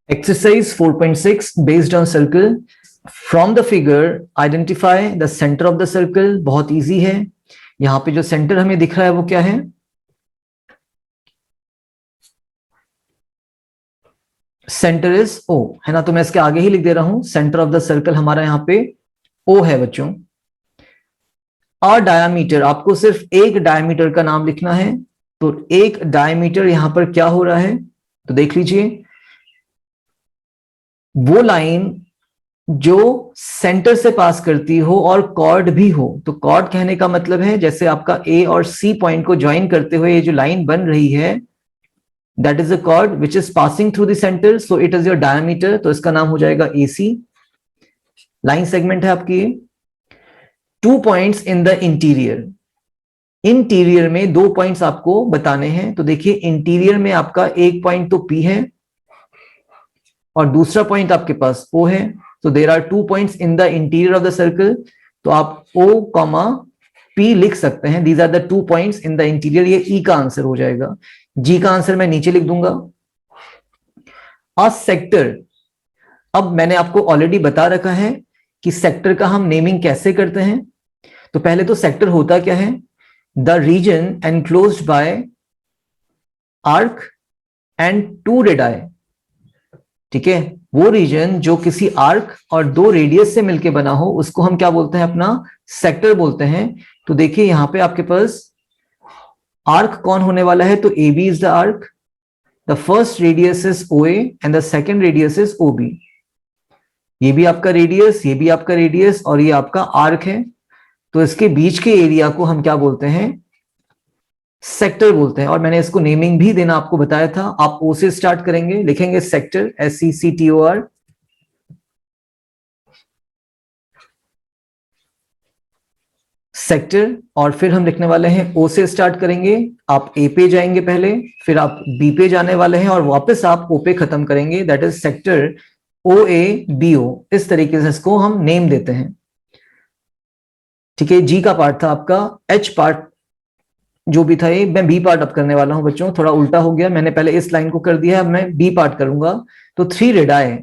Exercise 4.6 based on circle. From the figure identify the center of the circle. बहुत easy है. यहां पे जो सेंटर हमें दिख रहा है वो क्या है? सेंटर इज O, है ना. तो मैं इसके आगे ही लिख दे रहा हूं. सेंटर ऑफ द सर्कल हमारा यहां पे O है बच्चों. और डायामीटर, आपको सिर्फ एक डायामीटर का नाम लिखना है. तो एक डायामीटर यहां पर क्या हो रहा है तो देख लीजिए. वो लाइन जो सेंटर से पास करती हो और कॉर्ड भी हो. तो कॉर्ड कहने का मतलब है जैसे आपका ए और सी पॉइंट को ज्वाइन करते हुए ये जो लाइन बन रही है, that is a chord which is passing through the centre, so it is your diameter. तो इसका नाम हो जाएगा एसी. लाइन सेगमेंट है आपकी. 2 points in the interior. Interior में 2 पॉइंट्स आपको बताने हैं. तो देखिए इंटीरियर में आपका एक पॉइंट तो पी है और दूसरा पॉइंट आपके पास O है. तो there are 2 points in the interior of the circle. तो आप O, P लिख सकते हैं. These are the 2 points in the interior. ये E का आंसर हो जाएगा. G का आंसर मैं नीचे लिख दूंगा. A sector. अब मैंने आपको ऑलरेडी बता रखा है कि सेक्टर का हम नेमिंग कैसे करते हैं. तो पहले तो सेक्टर होता क्या है? The region enclosed by arc and 2 radii. ठीक है, वो रीजन जो किसी आर्क और 2 रेडियस से मिलके बना हो उसको हम क्या बोलते हैं? अपना सेक्टर बोलते हैं. तो देखिए यहां पे आपके पास आर्क कौन होने वाला है? तो AB is the arc. The first radius is OA and the second radius is OB. ये भी आपका रेडियस, ये भी आपका रेडियस और ये आपका आर्क है. तो इसके बीच के एरिया को हम क्या बोलते हैं? सेक्टर बोलते हैं. और मैंने इसको नेमिंग भी देना आपको बताया था. आप O से स्टार्ट करेंगे, लिखेंगे सेक्टर, SECTOR. सेक्टर. और फिर हम लिखने वाले हैं O से स्टार्ट करेंगे. आप A पे जाएंगे पहले, फिर आप B पे जाने वाले हैं और वापस आप O पे खत्म करेंगे. That is sector OABO. इस तरीके से इसको हम नेम देते हैं. ठीक है, G का पार्ट था आपका. H पार्ट जो भी था ये मैं B पार्ट अब करने वाला हूं बच्चों. थोड़ा उल्टा हो गया, मैंने पहले इस लाइन को कर दिया, अब मैं B पार्ट करूंगा. तो 3 रेडाई.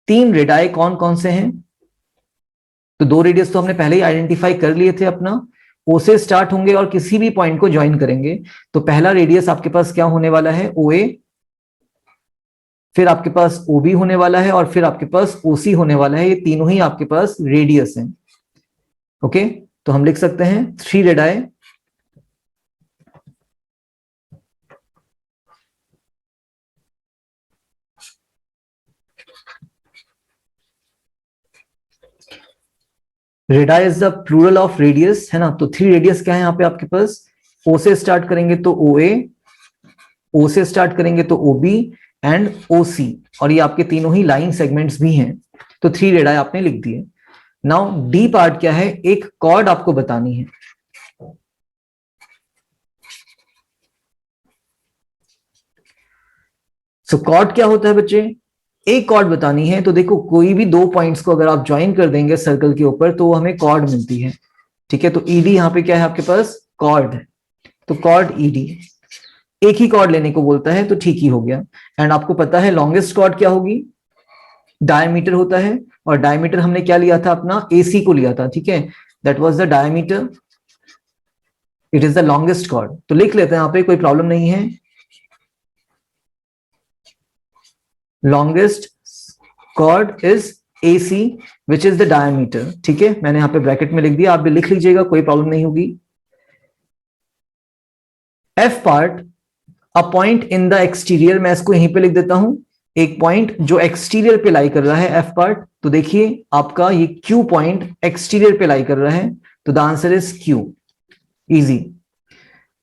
3 रेडाई कौन कौन से हैं? तो 2 रेडियस तो हमने पहले ही आइडेंटिफाई कर लिए थे अपना. O से स्टार्ट होंगे और किसी भी पॉइंट को ज्वाइन करेंगे. तो पहला रेडियस आपके पास क्या होने वाला है? OA. फिर आपके पास OB होने वाला है और फिर आपके पास OC होने वाला है. ये तीनों ही आपके पास रेडियस हैं. ओके, तो हम लिख सकते हैं 3 radii. Radii is the plural of radius, है ना. तो 3 रेडियस क्या है यहाँ पे आपके पास? O से स्टार्ट करेंगे तो OA, O से स्टार्ट करेंगे तो OB एंड OC. और ये आपके तीनों ही लाइन सेगमेंट्स भी हैं. तो 3 रेडाई आपने लिख दिए. नाउ D पार्ट क्या है? एक कॉर्ड आपको बतानी है. सो कॉर्ड क्या होता है बच्चे? एक कॉर्ड बतानी है. तो देखो कोई भी 2 पॉइंट्स को अगर आप ज्वाइन कर देंगे सर्कल के ऊपर तो हमें कॉर्ड मिलती है. ठीक है, तो ED यहां पे क्या है आपके पास? कॉर्ड. तो कॉर्ड ED. एक ही कॉर्ड लेने को बोलता है तो ठीक ही हो गया. एंड आपको पता है लॉन्गेस्ट कॉर्ड क्या होगी? डायमीटर होता है. और डायमीटर हमने क्या लिया था? अपना AC को लिया था. ठीक है, that was the diameter. It is the longest chord. तो लिख लेते हैं यहां पे, कोई प्रॉब्लम नहीं है. Longest chord is AC which is the diameter. ठीक है, मैंने यहां पे ब्रैकेट में लिख दिया, आप भी लिख लीजिएगा, कोई प्रॉब्लम नहीं होगी. F part, a point in the exterior. मैं इसको यहीं पे लिख देता हूं. एक पॉइंट जो एक्सटीरियर पे लाई कर रहा है, F पार्ट. तो देखिए आपका ये Q पॉइंट एक्सटीरियर पे लाई कर रहा है. तो the answer is Q. Easy.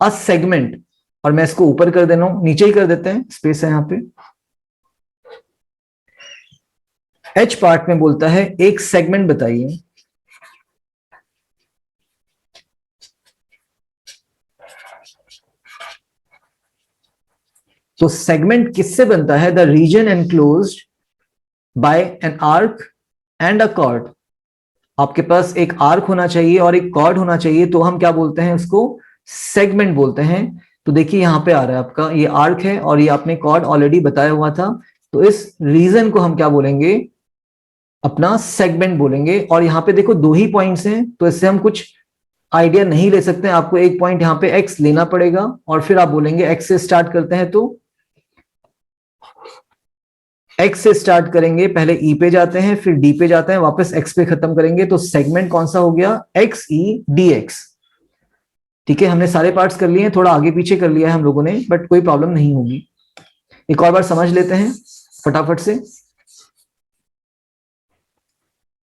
A segment. और मैं इसको ऊपर कर देना हूं, नीचे ही कर देते हैं, स्पेस है यहां पे. H पार्ट में बोलता है एक सेगमेंट बताइए. तो सेगमेंट किससे बनता है? The region enclosed by an arc and a chord. आपके पास एक आर्क होना चाहिए और एक कॉर्ड होना चाहिए. तो हम क्या बोलते हैं? उसको सेगमेंट बोलते हैं. तो देखिए यहां पे आ रहा है आपका, ये आर्क है और ये आपने कॉर्ड ऑलरेडी बताया हुआ था. तो इस रीजन को हम क्या बोलेंगे, अपना सेगमेंट बोलेंगे। और यहाँ पे देखो दो ही पॉइंट्स हैं, तो इससे हम कुछ आइडिया नहीं ले सकते हैं, आपको एक पॉइंट यहाँ पे x लेना पड़ेगा और फिर आप बोलेंगे x से स्टार्ट करते हैं, तो x से स्टार्ट करेंगे, पहले e पे जाते हैं, फिर d पे जाते हैं, वापस x पे खत्म करेंगे, तो सेगमेंट कौन सा हो गया, x e dx। ठीक है, हमने सारे पार्ट्स कर लिए हैं, थोड़ा आगे पीछे कर लिया है हम लोगों ने, बट कोई प्रॉब्लम नहीं होगी। एक और बार समझ लेते हैं फटाफट से।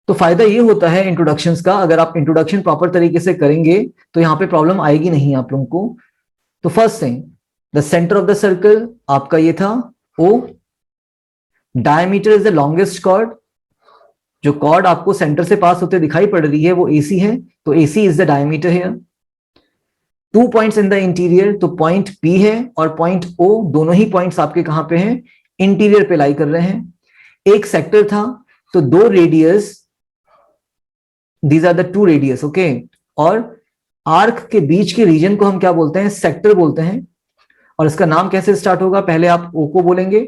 तो फायदा ये होता है इंट्रोडक्शंस का, अगर आप इंट्रोडक्शन प्रॉपर तरीके से करेंगे तो यहाँ पे प्रॉब्लम आएगी नहीं आप लोगों को। तो first thing, the centre of the circle आपका ये था O, diameter is the longest chord, जो कॉर्ड आपको सेंटर से पास होते दिखाई पड़ रही है वो AC है, तो AC is the diameter here. 2 points in the interior, तो पॉइंट P है और पॉइंट O, दोनों ही पॉइंट्स आपके कहां पे हैं, इंटीरियर पे लाई कर रहे हैं। एक सेक्टर था, तो 2 radius, these are the 2 radius, okay. और आर्क के बीच के रीजन को हम क्या बोलते हैं, सेक्टर बोलते हैं। और इसका नाम कैसे स्टार्ट होगा, पहले आप O को बोलेंगे,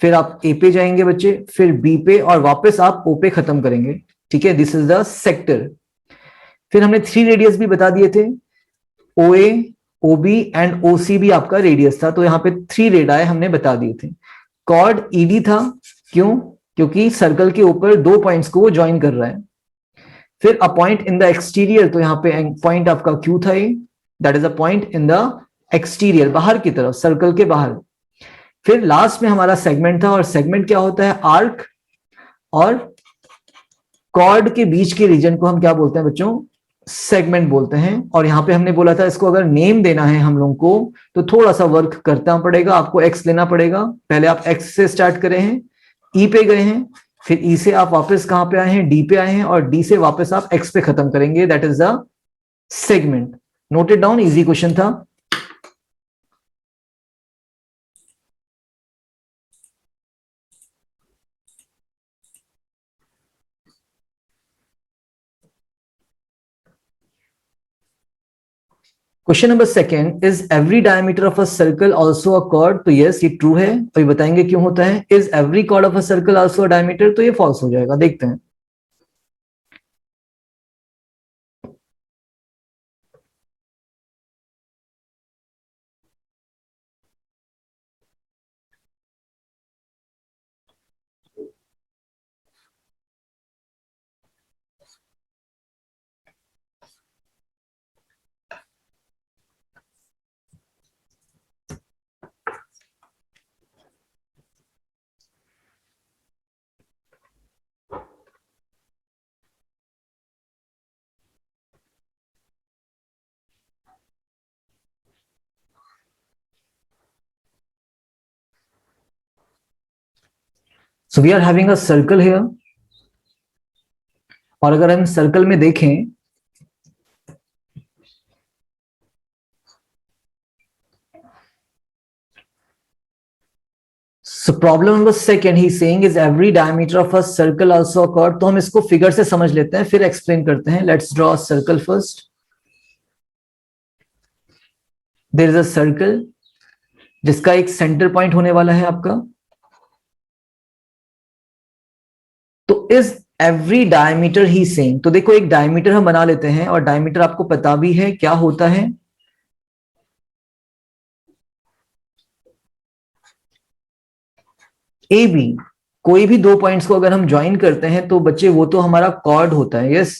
फिर आप A पे जाएंगे बच्चे, फिर B पे, और वापस आप O पे खत्म करेंगे। ठीक है, दिस इज द सेक्टर। फिर हमने 3 रेडियस भी बता दिए थे, OA, OB एंड OC भी आपका रेडियस था, तो यहाँ पे 3 रेडाई हमने बता दिए थे। कॉर्ड ED था, क्यों, क्योंकि सर्कल के ऊपर 2 पॉइंट्स को वो ज्वाइन कर रहा है। फिर अ पॉइंट इन द एक्सटीरियर, तो यहाँ पे पॉइंट आपका Q था, that is a point in the exterior, बाहर की तरफ, सर्कल के बाहर। फिर लास्ट में हमारा सेगमेंट था, और सेगमेंट क्या होता है, आर्क और कॉर्ड के बीच के रीजन को हम क्या बोलते हैं बच्चों, सेगमेंट बोलते हैं। और यहां पे हमने बोला था इसको अगर नेम देना है हम लोगों को, तो थोड़ा सा वर्क करना पड़ेगा, आपको x लेना पड़ेगा। पहले आप x से स्टार्ट करे हैं, E पे गए हैं, फिर E से आप वापस कहां पे आए हैं, D पे आए हैं, और D से वापस आप x पे खत्म करेंगे, that is the segment. Noted down, easy question था। Question number second, is every diameter of a circle also a chord, तो यस ये ट्रू है, तो ये बताएंगे क्यों होता है। Is every chord of a circle also a diameter, तो ये फॉल्स हो जाएगा, देखते हैं। So we are having a circle here, और अगर हम सर्कल में देखें, so problem number second he saying is every diameter of a circle also a chord. तो हम इसको फिगर से समझ लेते हैं, फिर एक्सप्लेन करते हैं। Let's draw a circle first. There is a circle जिसका एक सेंटर पॉइंट होने वाला है आपका। तो इज एवरी डायमीटर ही सेम, तो देखो एक डायमीटर हम बना लेते हैं, और डायमीटर आपको पता भी है क्या होता है, ए बी। कोई भी 2 पॉइंट्स को अगर हम ज्वाइन करते हैं तो बच्चे वो तो हमारा कॉर्ड होता है, यस।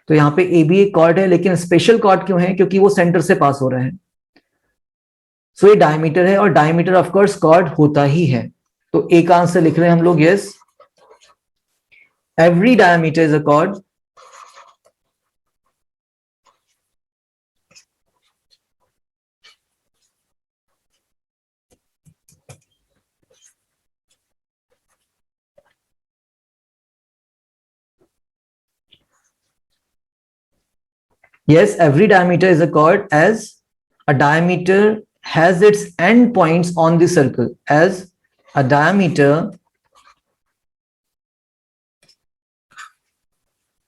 तो यहाँ पे ए बी एक कॉर्ड है, लेकिन स्पेशल कॉर्ड क्यों है, क्योंकि वो सेंटर से पास हो रहा है। सो ये डायमीटर है, और डायमीटर ऑफकोर्स कॉर्ड होता ही है। तो ए का आंसर लिख रहे हैं हम लोग, yes, every diameter is a cord. Yes, every diameter is a chord as a diameter has its end points on the circle. As a diameter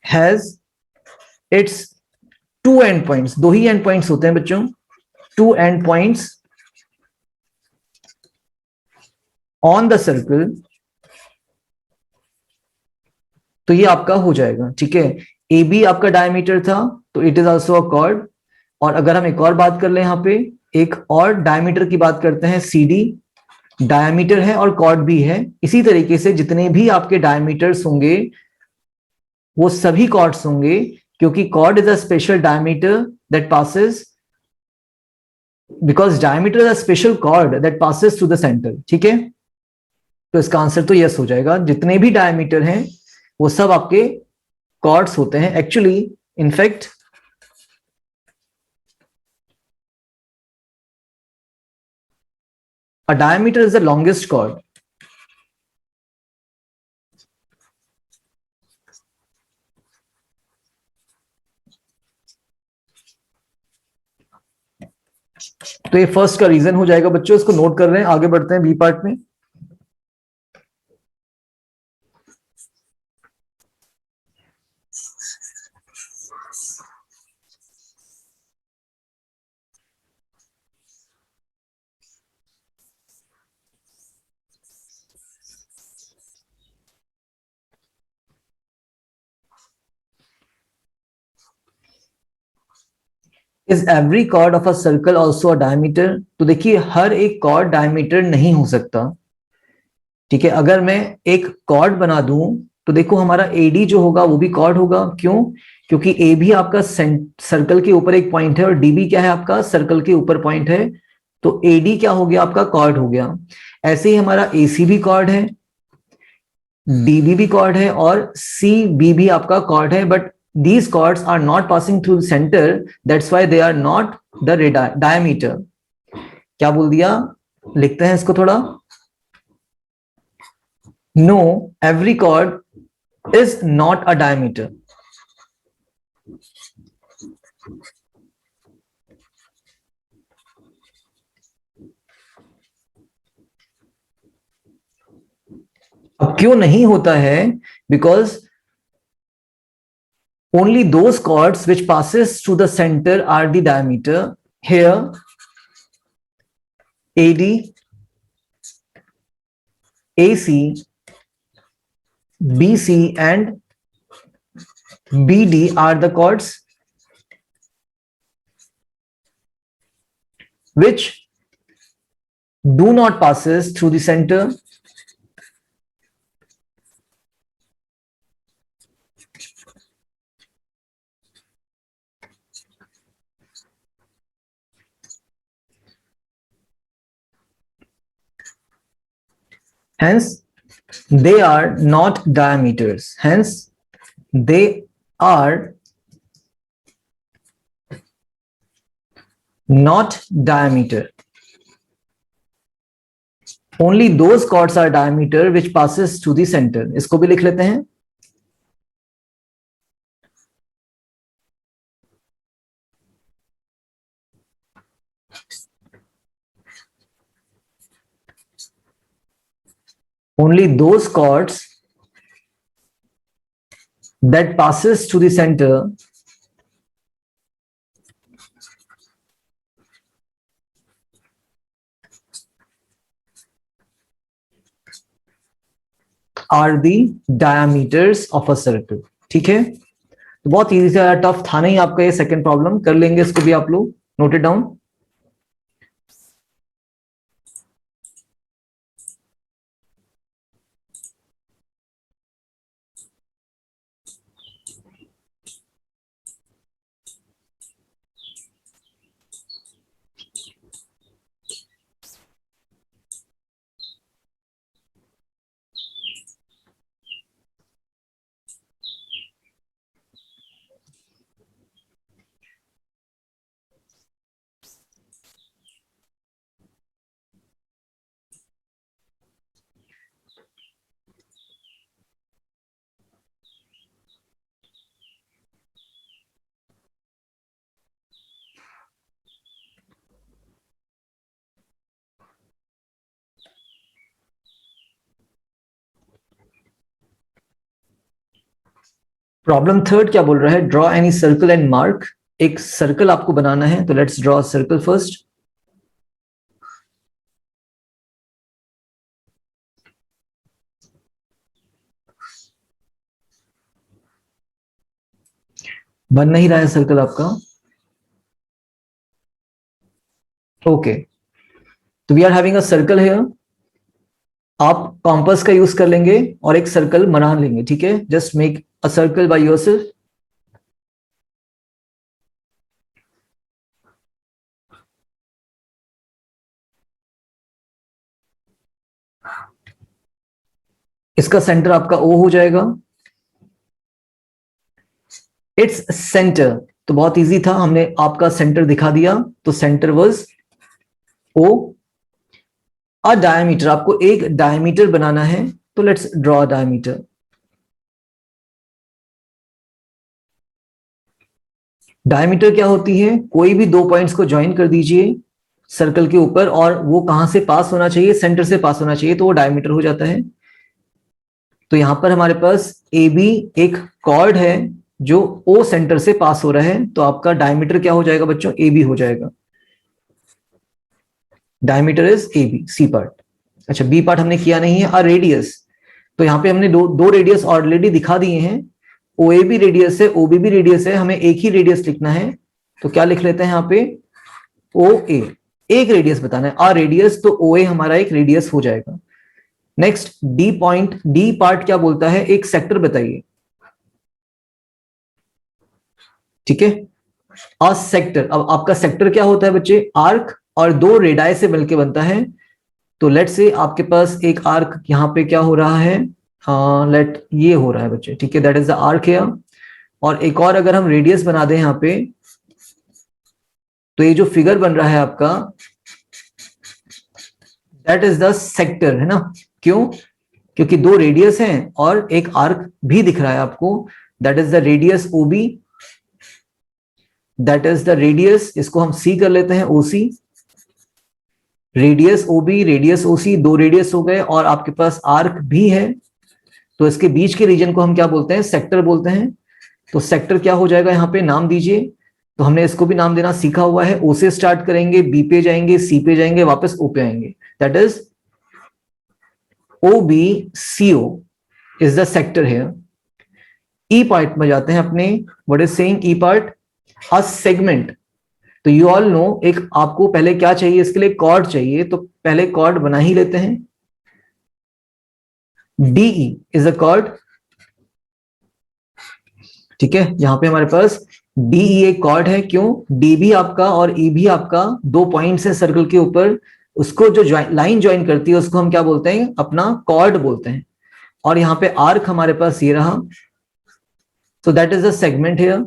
has its two end points. दो ही end points होते हैं बच्चों, two end points on the circle, तो ये आपका हो जाएगा, ठीक है। ए बी आपका डायमीटर था, तो it is also a cord. और अगर हम एक और बात कर ले, यहाँ पे एक और डायमीटर की बात करते हैं, सी डी डायमीटर है और कॉर्ड भी है। इसी तरीके से जितने भी आपके डायमीटर्स होंगे वो सभी कॉर्ड्स होंगे, क्योंकि chord is a special diameter that passes, because diameter is a special chord that passes through the centre, ठीक है। तो इसका आंसर तो यस हो जाएगा, जितने भी डायमीटर हैं वो सब आपके कॉर्ड्स होते हैं actually. In fact a diameter is the longest chord. तो ये फर्स्ट का रीजन हो जाएगा बच्चों, इसको नोट कर रहे हैं, आगे बढ़ते हैं बी पार्ट में। Is every chord of a circle also a diameter? तो देखिए हर एक कॉर्ड डायमीटर नहीं हो सकता, ठीक है। अगर मैं एक कॉर्ड बना दूं तो देखो हमारा एडी जो होगा वो भी कॉर्ड होगा, क्यों? क्योंकि ए भी आपका सर्कल के ऊपर एक पॉइंट है और डी भी क्या है आपका सर्कल के ऊपर पॉइंट है, तो एडी क्या हो गया आपका कॉर्ड हो गया। ऐसे ही हमारा एसी भी कॉर्ड है, डीबी भी कॉर्ड है और सी बी भी आपका कॉर्ड है, but these chords are not passing through the center, that's why they are not the diameter। क्या बोल दिया, लिखते हैं इसको थोड़ा। No, every chord is not a diameter। अब क्यों नहीं होता है? Because only those chords which passes through the center are the diameter। Here AD, AC, BC and BD are the chords which do not passes through the center, hence they are not diameters, hence they are not diameter। only those chords are diameter which passes to the center। इसको भी लिख लेते हैं। only those chords that passes to the center are the diameters of a circle। ठीक है, तो बहुत easy था, टफ था नहीं आपका ये सेकंड प्रॉब्लम, कर लेंगे इसको भी आप लोग, note it down. Problem third क्या बोल रहा है, draw any circle and mark. एक सर्कल आपको बनाना है, तो लेट्स ड्रॉ सर्कल फर्स्ट। बन नहीं रहा है सर्कल आपका। ओके, तो we are having a circle here. आप कॉम्पस का यूज कर लेंगे और एक सर्कल बना लेंगे, ठीक है। Just make a circle by yourself. इसका सेंटर आपका ओ हो जाएगा। इट्स सेंटर तो बहुत इजी था, हमने आपका सेंटर दिखा दिया, तो centre was O. A diameter, आपको एक डायमीटर बनाना है, तो लेट्स ड्रॉ डायमीटर। डायमीटर क्या होती है? कोई भी दो पॉइंट्स को ज्वाइन कर दीजिए सर्कल के ऊपर, और वो कहां से पास होना चाहिए? सेंटर से पास होना चाहिए, तो वो डायमीटर हो जाता है। तो यहां पर हमारे पास ए बी एक कॉर्ड है जो ओ सेंटर से पास हो रहा है, तो आपका डायमीटर क्या हो जाएगा बच्चों? ए बी हो जाएगा। Diameter is A B, C part. अच्छा, बी पार्ट हमने किया नहीं है। अ रेडियस, तो यहाँ पे हमने दो रेडियस ऑलरेडी दिखा दिए हैं। ओ ए बी रेडियस है, ओ बी भी रेडियस है, हमें एक ही रेडियस लिखना है, तो क्या लिख लेते हैं यहाँ पे? ओ ए, एक रेडियस बताना है। आ रेडियस, तो ओ ए हमारा एक रेडियस हो जाएगा। Next D point, D part क्या बोलता है? एक सेक्टर बताइए, ठीक है। आ सेक्टर, अब आपका सेक्टर क्या होता है बच्चे? आर्क और दो रेडाई से मिलकर बनता है। तो लेट से आपके पास एक आर्क यहाँ पे क्या हो रहा है? लेट ये हो रहा है बच्चे, ठीक है, that is the arc here. और एक और अगर हम रेडियस बना दें यहाँ पे, तो ये जो फिगर बन रहा है आपका, दैट इज द सेक्टर, है ना। क्यों? क्योंकि दो रेडियस हैं और एक आर्क भी दिख रहा है आपको। That is the radius O B, that is the radius, इसको हम सी कर लेते हैं, OC. Radius O B, radius O C, दो रेडियस हो गए और आपके पास आर्क भी है, तो इसके बीच के रीजन को हम क्या बोलते हैं? सेक्टर बोलते हैं। तो सेक्टर क्या हो जाएगा? यहाँ पे नाम दीजिए। तो हमने इसको भी नाम देना सीखा हुआ है। ओ से स्टार्ट करेंगे, बी पे जाएंगे, सी पे जाएंगे, वापस ओ पे आएंगे। That is O B C O is the sector here. E part में जाते हैं अपने। What is saying E part? A segment. तो यू ऑल नो, एक आपको पहले क्या चाहिए? इसके लिए कॉर्ड चाहिए, तो पहले कॉर्ड बना ही लेते हैं। डीई इज अ कॉर्ड, ठीक है। यहां पे हमारे पास डीई एक कॉर्ड है। क्यों? डी भी आपका और ई भी आपका दो पॉइंट्स है सर्कल के ऊपर, उसको जो लाइन ज्वाइन करती है उसको हम क्या बोलते हैं? अपना कॉर्ड बोलते हैं। और यहाँ पे आर्क हमारे पास ये रहा, तो that is the segment here.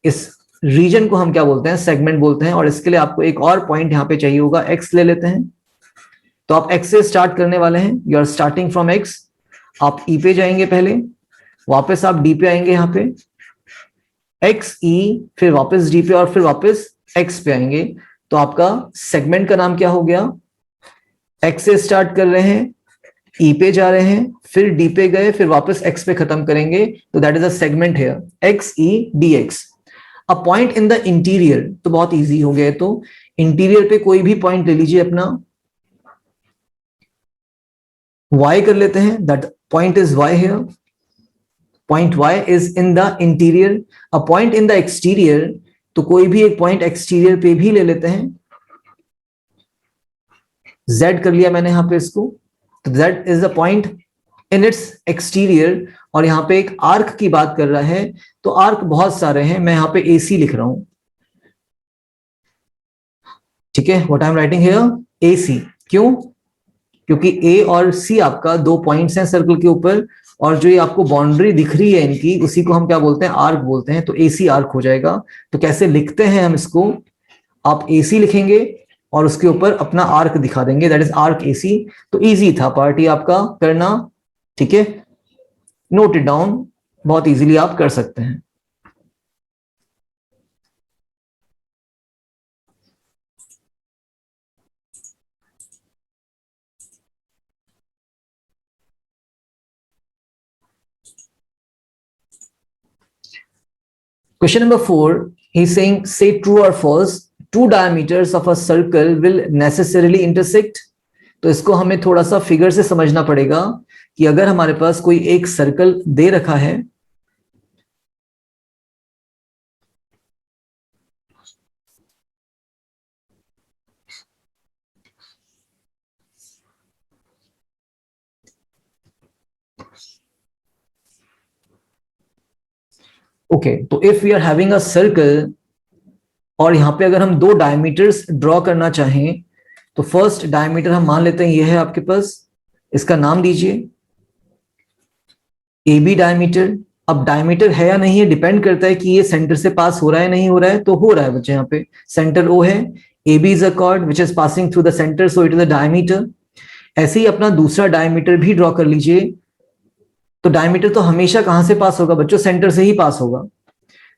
इस रीजन को हम क्या बोलते हैं? सेगमेंट बोलते हैं। और इसके लिए आपको एक और पॉइंट यहाँ पे चाहिए होगा, एक्स ले लेते हैं। तो आप एक्स से स्टार्ट करने वाले हैं, you are starting from X. आप ई पे जाएंगे पहले, वापस आप डी पे आएंगे, यहाँ पे एक्स ई, फिर वापस डी पे और फिर वापस एक्स पे आएंगे। तो आपका सेगमेंट का नाम क्या हो गया? एक्स से स्टार्ट कर रहे हैं, ई पे जा रहे हैं, फिर डी पे गए, फिर वापस एक्स पे खत्म करेंगे, तो that is a segment here, x E D x. A point in the interior, तो बहुत इजी हो गया। तो इंटीरियर पे कोई भी पॉइंट ले लीजिए अपना। वाई कर लेते हैं, that point is Y here. Point y is in the interior. A point in the exterior, तो कोई भी एक पॉइंट एक्सटीरियर पे भी ले लेते हैं। z कर लिया मैंने यहां पे इसको, तो z is the point in its exterior. और यहां पे एक आर्क की बात कर रहा है, तो आर्क बहुत सारे हैं, मैं यहां पे AC लिख रहा हूं, ठीक है। What I am writing here? AC। क्यों? क्योंकि A और C आपका दो पॉइंट्स हैं सर्कल के ऊपर, और जो ये आपको बाउंड्री दिख रही है इनकी, उसी को हम क्या बोलते हैं? आर्क बोलते हैं। तो AC आर्क हो जाएगा। तो कैसे लिखते हैं हम इसको? आप AC लिखेंगे और उसके ऊपर अपना आर्क दिखा देंगे, दैट इज आर्क AC। तो इजी था पार्टी आपका करना, ठीक है। नोट इट डाउन, बहुत इजीली आप कर सकते हैं। Question number 4, he's saying, say true or false, two diameters of a circle will necessarily intersect. तो इसको हमें थोड़ा सा फिगर से समझना पड़ेगा कि अगर हमारे पास कोई एक सर्कल दे रखा है, ओके, तो if we are having a circle और यहां पे अगर हम दो डायमीटर्स ड्रॉ करना चाहें, तो फर्स्ट डायमीटर हम मान लेते हैं ये है आपके पास, इसका नाम दीजिए ए बी डायमीटर। अब डायमीटर है या नहीं है डिपेंड करता है कि ये सेंटर से पास हो रहा है नहीं हो रहा है, तो हो रहा है बच्चे, यहाँ पे सेंटर ओ है, A B is a chord which is passing through the centre, so it is a diameter. ऐसे ही अपना दूसरा डायमीटर भी ड्रॉ कर लीजिए। तो डायमीटर तो हमेशा कहां से पास होगा बच्चों, सेंटर से ही पास होगा।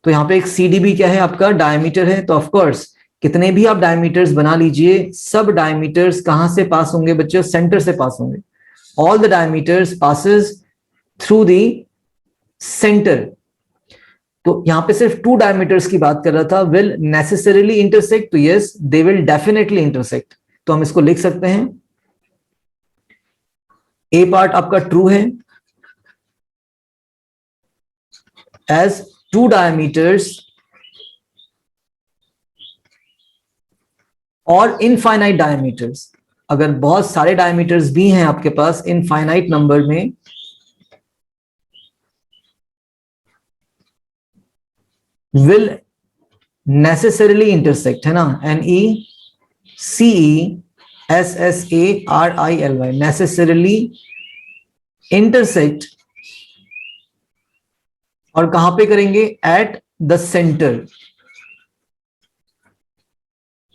तो यहाँ पे एक सी डी बी क्या है आपका, डायमीटर है। तो ऑफकोर्स कितने भी आप डायमीटर्स बना लीजिए, सब डायमीटर्स कहां से पास होंगे बच्चों, सेंटर से पास होंगे। All the diameters passes through the centre. तो यहां पे सिर्फ टू डायमीटर्स की बात कर रहा था, विल नेसेसरीली इंटरसेक्ट, तो yes they will definitely intersect. तो हम इसको लिख सकते हैं, ए पार्ट आपका ट्रू है, एज टू डायमीटर्स और इनफाइनाइट डायमीटर्स, अगर बहुत सारे डायमीटर्स भी हैं आपके पास इनफाइनाइट नंबर में, विल नेसेसरीली इंटरसेक्ट, है ना, NECESSARILY, नेसेसरीली इंटरसेक्ट। और कहां पे करेंगे, एट द सेंटर।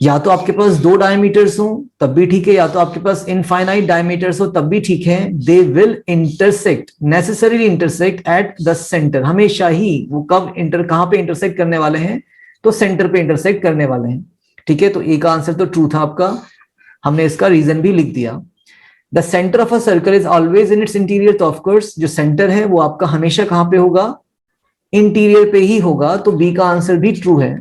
या तो आपके पास दो डायमीटर्स हो तब भी ठीक है, या तो आपके पास इनफाइनाइट डायमीटर्स हो तब भी ठीक है, they will intersect, necessarily intersect at the centre. हमेशा ही वो कब कहां पे इंटरसेक्ट करने वाले हैं, तो सेंटर पे इंटरसेक्ट करने वाले हैं। ठीक है, तो ए का आंसर तो ट्रू था आपका, हमने इसका रीजन भी लिख दिया। The centre of a circle is always in its interior, तो ऑफकोर्स जो सेंटर है वो आपका हमेशा कहां पे होगा, इंटीरियर पे ही होगा, तो बी का आंसर भी ट्रू है।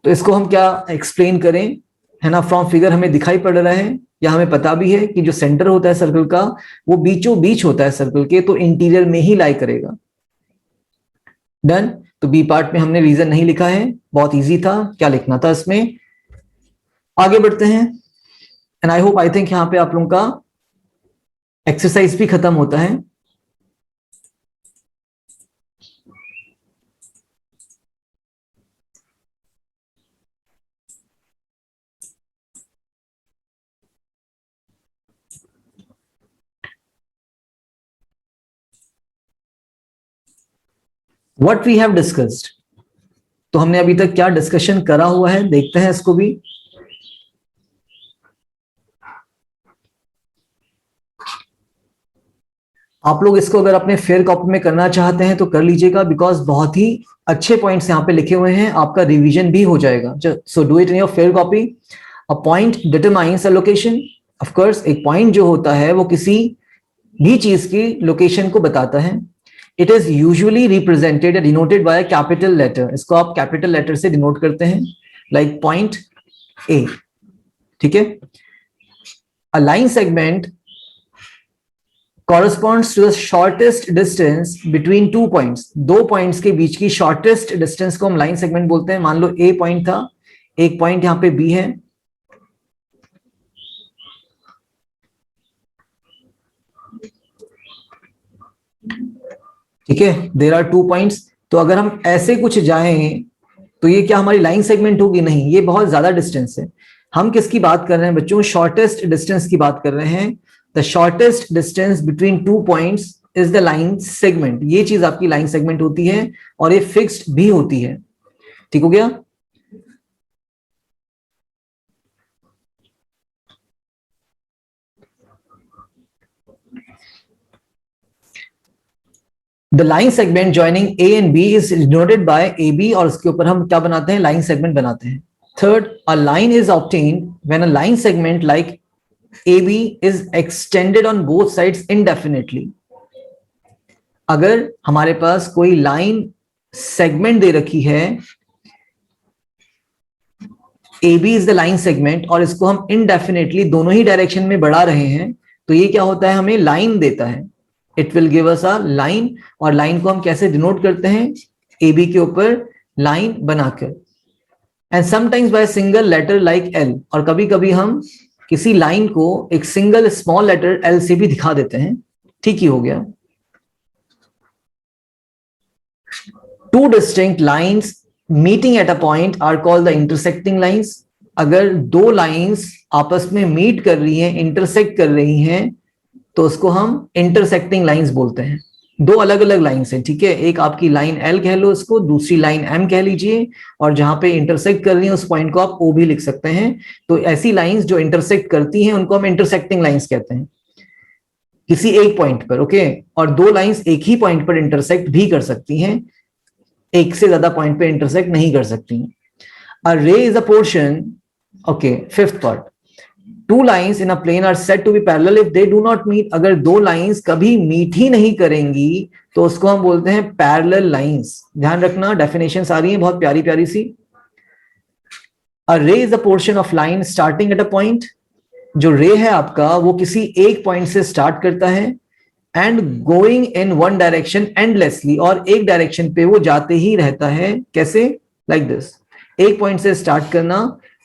तो इसको हम क्या एक्सप्लेन करें, है ना, फ्रॉम फिगर हमें दिखाई पड़ रहा है या हमें पता भी है कि जो सेंटर होता है सर्कल का वो बीचों बीच होता है सर्कल के, तो इंटीरियर में ही लाई करेगा। डन। तो बी पार्ट में हमने रीजन नहीं लिखा है, बहुत इजी था, क्या लिखना था इसमें। आगे बढ़ते हैं, and I hope, I think यहां पे आप लोगों का एक्सरसाइज भी खत्म होता है। व्हाट वी हैव डिस्कस्ड, तो हमने अभी तक क्या डिस्कशन करा हुआ है, देखते हैं इसको भी। आप लोग इसको अगर अपने फेयर कॉपी में करना चाहते हैं तो कर लीजिएगा, बिकॉज बहुत ही अच्छे पॉइंट्स यहाँ पे लिखे हुए हैं, आपका रिवीजन भी हो जाएगा। So do it in your fair copy. A point determines a location, of course एक पॉइंट जो होता है वो किसी भी चीज की लोकेशन को बताता है। It is usually represented denoted by capital letter, इसको आप कैपिटल लेटर से डिनोट करते हैं, लाइक पॉइंट ए। ठीक है, a line segment corresponds to the shortest distance between two points, दो पॉइंट्स के बीच की शॉर्टेस्ट डिस्टेंस को हम लाइन सेगमेंट बोलते हैं। मान लो ए पॉइंट था, एक पॉइंट यहां पे बी है, ठीक है, देयर आर टू पॉइंट्स। तो अगर हम ऐसे कुछ जाएं तो ये क्या हमारी लाइन सेगमेंट होगी, नहीं, ये बहुत ज्यादा डिस्टेंस है। हम किसकी बात कर रहे हैं बच्चों, शॉर्टेस्ट डिस्टेंस की बात कर रहे हैं। The shortest distance between two points is the line segment, ये चीज आपकी लाइन सेगमेंट होती है, और ये फिक्स्ड भी होती है। ठीक हो गया। The line segment joining A and B is denoted by A B, और उसके ऊपर हम क्या बनाते हैं, लाइन सेगमेंट बनाते हैं। Third, a line is obtained when a line segment like AB is extended on both sides indefinitely। अगर हमारे पास कोई लाइन सेगमेंट दे रखी है, AB is the line segment, और इसको हम indefinitely दोनों ही डायरेक्शन में बढ़ा रहे हैं, तो ये क्या होता है, हमें लाइन देता है। It will give us a line, और लाइन को हम कैसे डिनोट करते हैं, AB के ऊपर लाइन बनाकर, and sometimes by single letter like L, और कभी कभी हम किसी लाइन को एक सिंगल स्मॉल लेटर L से भी दिखा देते हैं। ठीक ही हो गया। Two distinct lines meeting at a point are called the intersecting lines. अगर दो लाइंस आपस में मीट कर रही हैं, इंटरसेक्ट कर रही हैं, तो उसको हम इंटरसेक्टिंग लाइंस बोलते हैं। दो अलग अलग लाइंस हैं, ठीक है, एक आपकी लाइन एल कह लो इसको, दूसरी लाइन एम कह लीजिए, और जहां पे इंटरसेक्ट कर रही है उस पॉइंट को आप ओ भी लिख सकते हैं। तो ऐसी लाइंस जो इंटरसेक्ट करती हैं उनको हम इंटरसेक्टिंग लाइंस कहते हैं किसी एक पॉइंट पर, ओके। और दो लाइंस एक ही पॉइंट पर इंटरसेक्ट भी कर सकती हैं, एक से ज्यादा पॉइंट पे इंटरसेक्ट नहीं कर सकती। A ray is a portion, okay, fifth part, two lines in a plane are said to be parallel if they do not meet. अगर दो लाइंस कभी मीट ही नहीं करेंगी तो उसको हम बोलते हैं पैरेलल लाइंस। ध्यान रखना, डेफिनेशंस आ रही हैं बहुत प्यारी प्यारी सी। अ ray is a portion of line starting at a point. जो रे है आपका वो किसी एक पॉइंट से स्टार्ट करता है and going in one direction endlessly, और एक डायरेक्शन पे वो जाते ही रहता है। कैसे? लाइक दिस, एक पॉइंट से स्टार्ट करना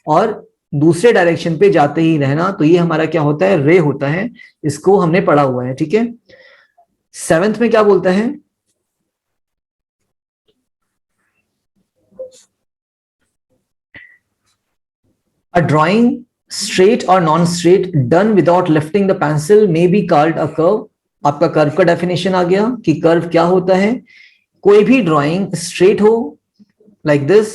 और दूसरे डायरेक्शन पे जाते ही रहना, तो ये हमारा क्या होता है? रे होता है। इसको हमने पढ़ा हुआ है, ठीक है। सेवेंथ में क्या बोलता है? अ ड्राइंग स्ट्रेट और non straight done without lifting the pencil may be called a curve. आपका कर्व का डेफिनेशन आ गया कि कर्व क्या होता है। कोई भी ड्राइंग स्ट्रेट हो लाइक दिस,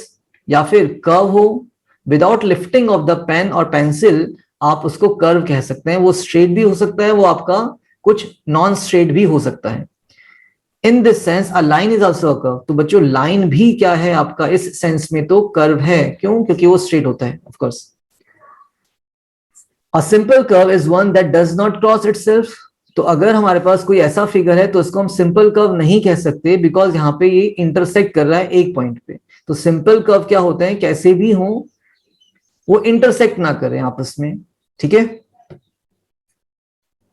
या फिर कर्व हो without lifting of the pen और पेंसिल, आप उसको कर्व कह सकते हैं। वो स्ट्रेट भी हो सकता है, वो आपका कुछ नॉन स्ट्रेट भी हो सकता है। In this sense a line is also a curve. तो बच्चों लाइन भी क्या है आपका? इस सेंस में तो कर्व है। क्यों? क्योंकि वो स्ट्रेट होता है, of course. A simple curve is one that does not cross itself. तो अगर हमारे पास कोई ऐसा फिगर है तो उसको हम सिंपल कर्व नहीं कह सकते, बिकॉज यहाँ पे ये इंटरसेक्ट कर रहा है एक पॉइंट पे। तो सिंपल कर्व क्या होते हैं? कैसे भी हो, वो इंटरसेक्ट ना करें आपस में, ठीक है।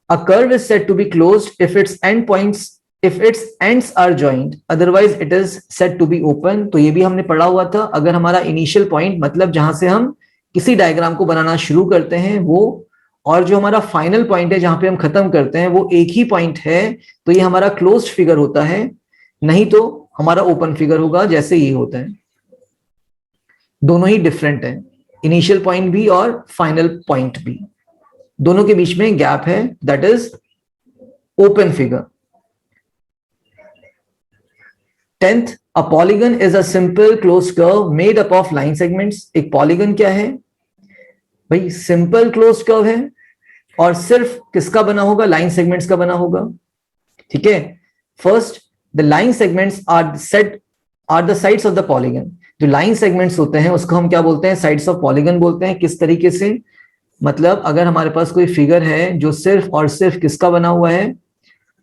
A curve is said to be closed if its end points, if its ends are joint, otherwise it is said to be open. तो ये भी हमने पढ़ा हुआ था। अगर हमारा इनिशियल पॉइंट, मतलब जहां से हम किसी डायग्राम को बनाना शुरू करते हैं वो, और जो हमारा फाइनल पॉइंट है जहां पे हम खत्म करते हैं, वो एक ही पॉइंट है, तो ये हमारा क्लोज्ड फिगर होता है। नहीं तो हमारा ओपन फिगर होगा, जैसे ये होता है। दोनों ही डिफरेंट है, इनिशियल पॉइंट भी और फाइनल पॉइंट भी, दोनों के बीच में गैप है, that is open figure. 10th, a polygon is a simple closed curve made up of line segments। एक पॉलीगन क्या है भाई? सिंपल क्लोज्ड कर्व है, और सिर्फ किसका बना होगा? लाइन सेगमेंट्स का बना होगा, ठीक है। First, the line segments are the sides of the polygon. जो लाइन सेगमेंट्स होते हैं उसको हम क्या बोलते हैं? साइड्स ऑफ पॉलीगन बोलते हैं। किस तरीके से? मतलब अगर हमारे पास कोई फिगर है जो सिर्फ और सिर्फ किसका बना हुआ है?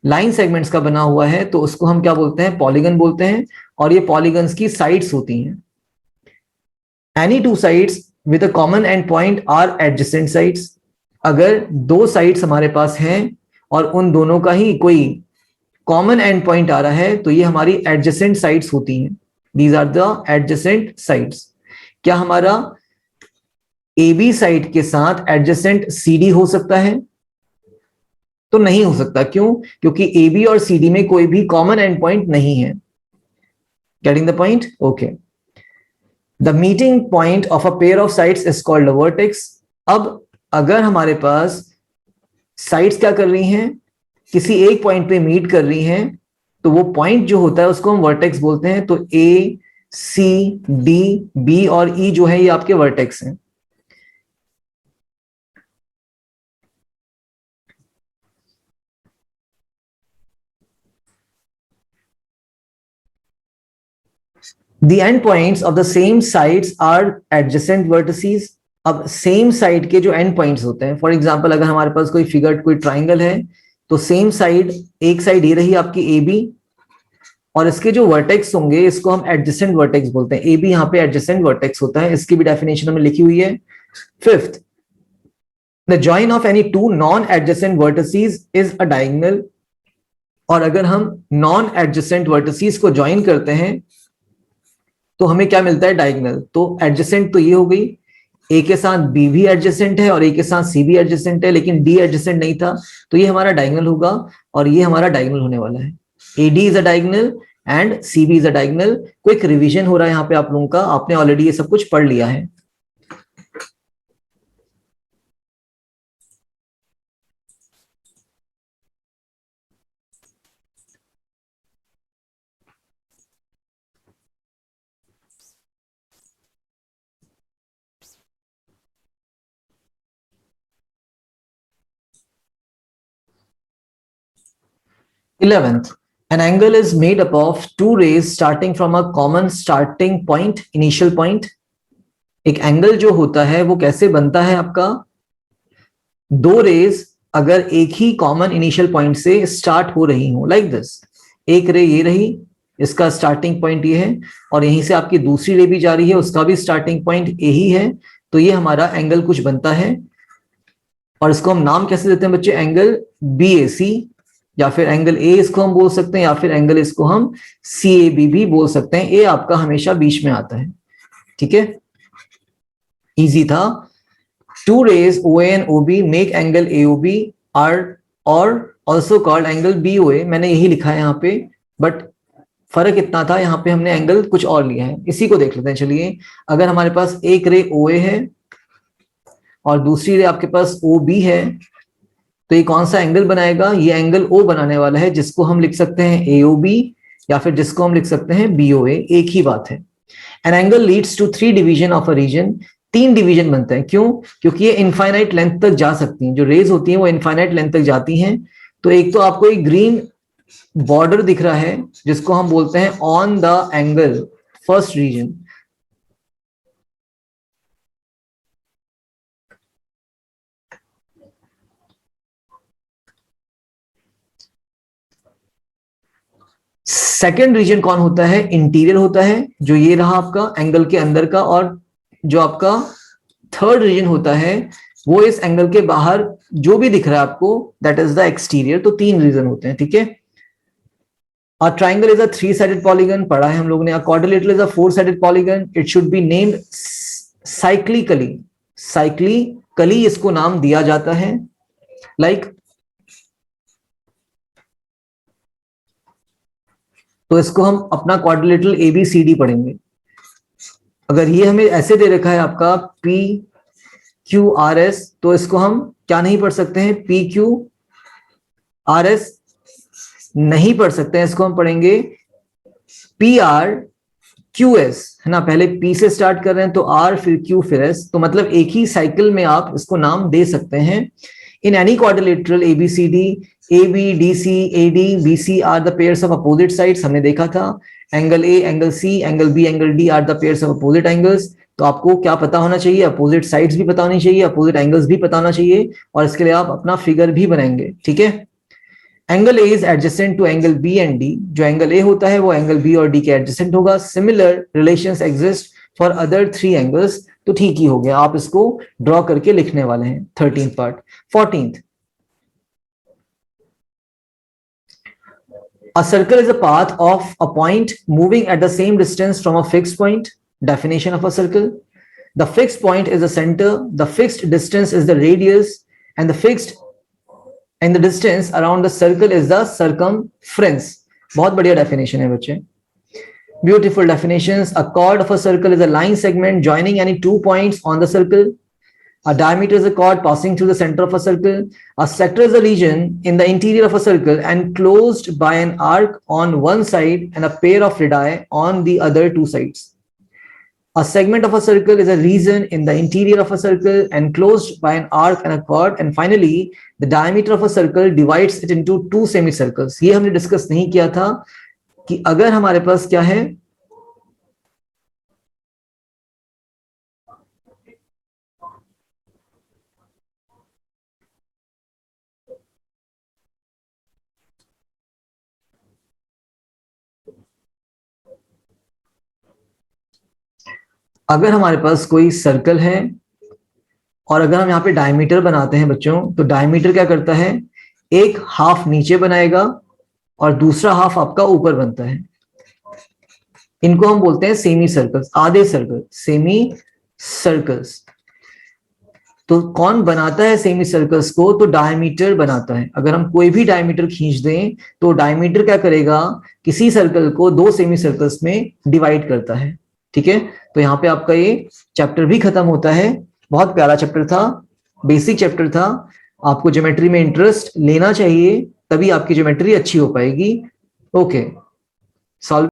लाइन सेगमेंट्स का बना हुआ है, तो उसको हम क्या बोलते हैं? पॉलीगन बोलते हैं। और ये पॉलीगन्स की साइड्स होती हैं। Any two sides with a common end point are adjacent sides. अगर दो साइड्स हमारे पास हैं और उन दोनों का ही कोई कॉमन एंड पॉइंट आ रहा है, तो ये हमारी एडजेसेंट साइड्स होती हैं। These are the adjacent sides. क्या हमारा ए बी साइड के साथ एडजेसेंट सी डी हो सकता है? तो नहीं हो सकता। क्यों? क्योंकि ए बी और सी डी में कोई भी कॉमन एंड पॉइंट नहीं है। Getting the point? Okay. The meeting point of a pair of sides is called a vertex. अब अगर हमारे पास साइड्स क्या कर रही हैं? किसी एक पॉइंट पे मीट कर रही हैं, तो वो पॉइंट जो होता है उसको हम वर्टेक्स बोलते हैं। तो ए, सी, डी, बी और ई जो है ये आपके वर्टेक्स हैं। The end points of the same sides are adjacent vertices। अब सेम साइड के जो एंड पॉइंट्स होते हैं, फॉर एग्जांपल अगर हमारे पास कोई फिगर, कोई ट्राइंगल है, तो सेम साइड, एक साइड ये रही आपकी ए बी, और इसके जो वर्टेक्स होंगे इसको हम एडजेसेंट वर्टेक्स बोलते हैं। ए बी यहाँ पे एडजेसेंट वर्टेक्स होता है, इसकी भी डेफिनेशन हमें लिखी हुई है। Fifth, the join of any two non adjacent vertices is a diagonal. और अगर हम नॉन एडजेसेंट वर्टिसेस को ज्वाइन करते हैं तो हमें क्या मिलता है? डायगोनल। तो एडजेसेंट तो ये हो गई, ए के साथ बी भी एडजेसेंट है और ए के साथ सी भी एडजेसेंट है, लेकिन डी एडजेसेंट नहीं था, तो ये हमारा डायगोनल होगा, और ये हमारा डायगोनल होने वाला है। A D is a diagonal and C B is a diagonal. Quick revision हो रहा है यहाँ पे आप लोगों का, आपने ऑलरेडी ये सब कुछ पढ़ लिया है। Eleventh, an angle is made up of two rays starting from a common starting point, initial point. एक एंगल जो होता है वो कैसे बनता है आपका, दो रेज अगर एक ही कॉमन इनिशियल पॉइंट से स्टार्ट हो रही हो, लाइक दिस। एक रे ये रही, इसका स्टार्टिंग पॉइंट ये है, और यहीं से आपकी दूसरी रे भी जा रही है, उसका भी स्टार्टिंग पॉइंट यही है। तो ये हमारा एंगल कुछ बनता है, और इसको हम नाम कैसे देते हैं बच्चे, एंगल बी ए सी, या फिर एंगल ए इसको हम बोल सकते हैं, या फिर एंगल इसको हम सी ए बी भी बोल सकते हैं। ए आपका हमेशा बीच में आता है, ठीक है, इजी था। Two rays O A and O B make angle A O B are और also called angle B O A. मैंने यही लिखा है यहाँ पे, बट फर्क इतना था, यहाँ पे हमने एंगल कुछ और लिया है। इसी को देख लेते हैं, चलिए। अगर हमारे पास एक रे ओ ए है और दूसरी रे आपके पास ओ बी है, तो ये कौन सा एंगल बनाएगा, ये एंगल ओ बनाने वाला है, जिसको हम लिख सकते हैं ए ओ बी, या फिर जिसको हम लिख सकते हैं बी ओ ए, एक ही बात है। An angle leads to three division of a region, तीन डिवीजन बनते हैं। क्यों? क्योंकि ये इनफाइनाइट लेंथ तक जा सकती हैं, जो रेज होती हैं वो इनफाइनाइट लेंथ तक जाती हैं। तो एक तो आपको एक ग्रीन बॉर्डर दिख रहा है, जिसको हम बोलते हैं on the angle first region. Second region कौन होता है, इंटीरियर होता है, जो ये रहा आपका एंगल के अंदर का। और जो आपका थर्ड रीजन होता है वो इस एंगल के बाहर जो भी दिख रहा है आपको, दैट इज द एक्सटीरियर। तो तीन रीजन होते हैं, ठीक है। A triangle is a three-sided polygon, पढ़ा है हम लोगों ने। A quadrilateral is a four-sided polygon. It should be named cyclically. Cyclically इसको नाम दिया जाता है, like। तो इसको हम अपना क्वाड्रिलेटरल ABCD पढ़ेंगे। अगर ये हमें ऐसे दे रखा है आपका PQRS, तो इसको हम क्या नहीं पढ़ सकते हैं, PQRS नहीं पढ़ सकते हैं, इसको हम पढ़ेंगे PRQS, है ना। पहले P से स्टार्ट कर रहे हैं तो R, फिर Q, फिर S। तो मतलब एक ही साइकिल में आप इसको नाम दे सकते हैं। In any quadrilateral ABCD, AB, DC, AD, BC are the pairs of opposite sides, हमने देखा था। Angle A, angle C, angle B, angle D are the pairs of opposite angles. तो आपको क्या पता होना चाहिए, अपोजिट साइड्स भी पता होनी चाहिए, अपोजिट एंगल्स भी पता होना चाहिए, और इसके लिए आप अपना फिगर भी बनाएंगे, ठीक है। Angle A is adjacent to angle B and D, जो एंगल ए होता है वो एंगल बी और डी के एडजेसेंट होगा। Similar relations exist for other three angles. तो ठीक ही हो गया, आप इसको ड्रॉ करके लिखने वाले हैं 13th part. 14th, a circle is a path of a point moving at the same distance from a fixed point. Definition of a circle: the fixed point is the center, the fixed distance is the radius, and the distance around the circle is the circumference. बहुत बढ़िया definition है बच्चे, beautiful definitions. A chord of a circle is a line segment joining any two points on the circle. A diameter is a chord passing through the center of a circle. A sector is a region in the interior of a circle enclosed by an arc on one side and a pair of radii on the other two sides. A segment of a circle is a region in the interior of a circle enclosed by an arc and a chord. And finally, the diameter of a circle divides it into two semicircles. ये हमने discuss नहीं किया था कि अगर हमारे पास क्या है, अगर हमारे पास कोई सर्कल है और अगर हम यहाँ पे डायमीटर बनाते हैं बच्चों, तो डायमीटर क्या करता है, एक हाफ नीचे बनाएगा और दूसरा हाफ आपका ऊपर बनता है। इनको हम बोलते हैं सेमी सर्कल्स, आधे सर्कल, सेमी सर्कल्स। तो कौन बनाता है सेमी सर्कल्स को? तो डायमीटर बनाता है। अगर हम कोई भी डायमीटर खींच दें तो डायमीटर क्या करेगा, किसी सर्कल को दो सेमी सर्कल्स में डिवाइड करता है। ठीक है, तो यहाँ पे आपका ये चैप्टर भी खत्म होता है। बहुत प्यारा चैप्टर था, बेसिक चैप्टर था। आपको ज्योमेट्री में इंटरेस्ट लेना चाहिए, तभी आपकी ज्योमेट्री अच्छी हो पाएगी। Okay, solve